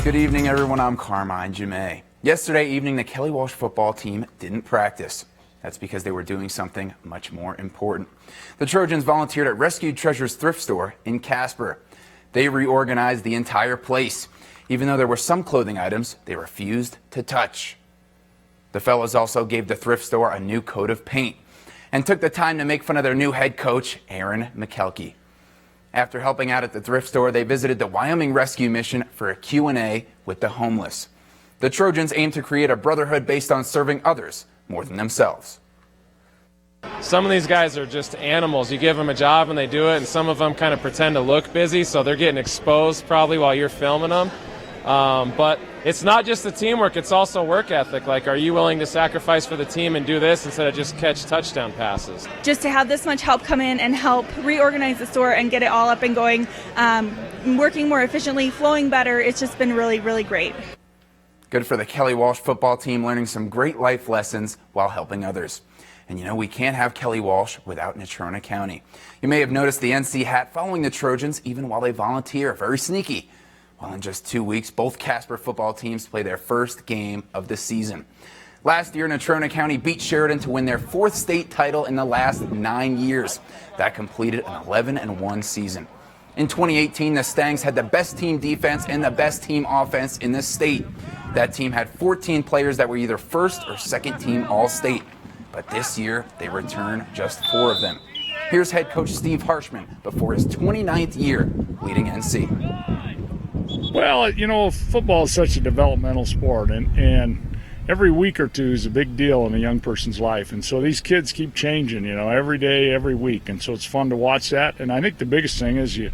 Good evening, everyone. I'm Carmine Gemei. Yesterday evening, the Kelly Walsh football team didn't practice. That's because they were doing something much more important. The Trojans volunteered at Rescued Treasures thrift store in Casper. They reorganized the entire place. Even though there were some clothing items they refused to touch. The fellows also gave the thrift store a new coat of paint and took the time to make fun of their new head coach, Aaron McKelkey. After helping out at the thrift store, they visited the Wyoming rescue mission for a Q&A with the homeless. The Trojans aim to create a brotherhood based on serving others more than themselves. Some of these guys are just animals. You give them a job and they do it, and some of them kind of pretend to look busy, so they're getting exposed probably while you're filming them. But it's not just the teamwork, it's also work ethic. Like, are you willing to sacrifice for the team and do this instead of just catch touchdown passes? Just to have this much help come in and help reorganize the store and get it all up and going, working more efficiently, flowing better, it's just been really, really great. Good for the Kelly Walsh football team, learning some great life lessons while helping others. And you know, we can't have Kelly Walsh without Natrona County. You may have noticed the NC hat following the Trojans even while they volunteer. Very sneaky. Well, in just 2 weeks, both Casper football teams play their first game of the season. Last year, Natrona County beat Sheridan to win their 4th state title in the last 9 years. That completed an 11-1 season. In 2018, the Stangs had the best team defense and the best team offense in the state. That team had 14 players that were either first or second team All-State. But this year, they return just 4 of them. Here's head coach Steve Harshman before his 29th year leading NC. Well, you know, football is such a developmental sport, and every week or two is a big deal in a young person's life. And so these kids keep changing, you know, every day, every week. And so it's fun to watch that. And I think the biggest thing is you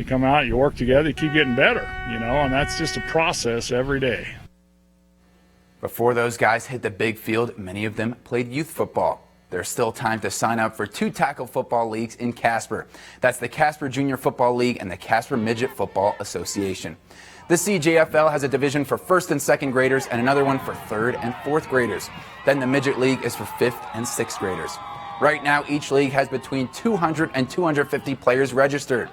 come out, you work together, you keep getting better, you know, and that's just a process every day. Before those guys hit the big field, many of them played youth football. There's still time to sign up for 2 tackle football leagues in Casper. That's the Casper Junior Football League and the Casper Midget Football Association. The CJFL has a division for 1st and 2nd graders and another one for 3rd and 4th graders. Then the Midget League is for 5th and 6th graders. Right now, each league has between 200 and 250 players registered.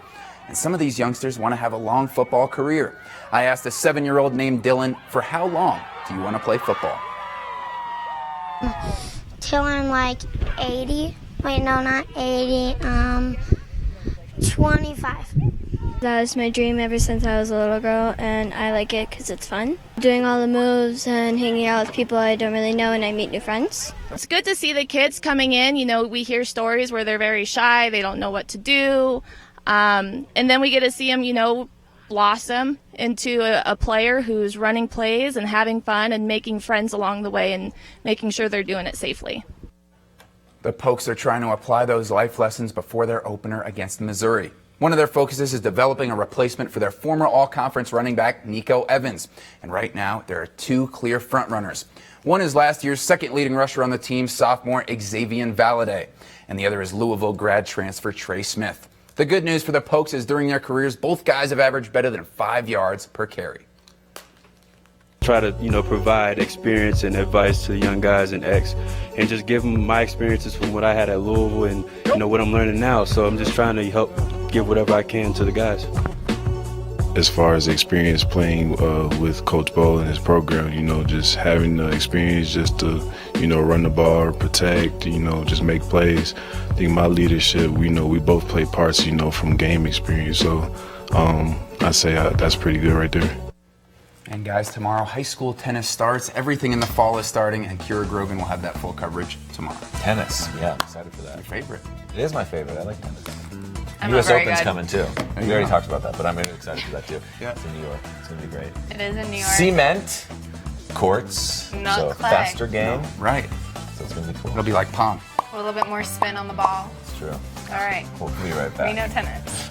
And some of these youngsters want to have a long football career. I asked a 7-year-old named Dylan, for how long do you want to play football? Till I'm like 80. Wait, no, not 80. 25. That was my dream ever since I was a little girl, and I like it because it's fun. Doing all the moves and hanging out with people I don't really know, and I meet new friends. It's good to see the kids coming in. You know, we hear stories where they're very shy, they don't know what to do. And then we get to see them, you know, blossom into a player who's running plays and having fun and making friends along the way and making sure they're doing it safely. The Pokes are trying to apply those life lessons before their opener against Missouri. One of their focuses is developing a replacement for their former all-conference running back, Nico Evans. And right now, there are 2 clear frontrunners. One is last year's 2nd leading rusher on the team, sophomore Xavier Valladay. And the other is Louisville grad transfer Trey Smith. The good news for the Pokes is during their careers, both guys have averaged better than 5 yards per carry. Try to, provide experience and advice to the young guys in X and just give them my experiences from what I had at Louisville and, what I'm learning now. So I'm just trying to help give whatever I can to the guys. As far as experience playing with Coach Bo and his program, just having the experience just to, run the ball, protect, just make plays. I think my leadership, we both play parts, from game experience. So I say that's pretty good right there. And guys, tomorrow high school tennis starts. Everything in the fall is starting, and Kira Grogan will have that full coverage tomorrow. Tennis, yeah, I'm excited for that. Your favorite? It is my favorite. I like tennis. I'm U.S. not very Open's good. coming too. We already talked about that, but I'm really excited for that too. Yeah. It's in New York. It's gonna be great. It is in New York. Cement courts, Not so clay. faster game. Right. So it's gonna be cool. It'll be like pong. A little bit more spin on the ball. It's true. All right. We'll be right back. We know tennis.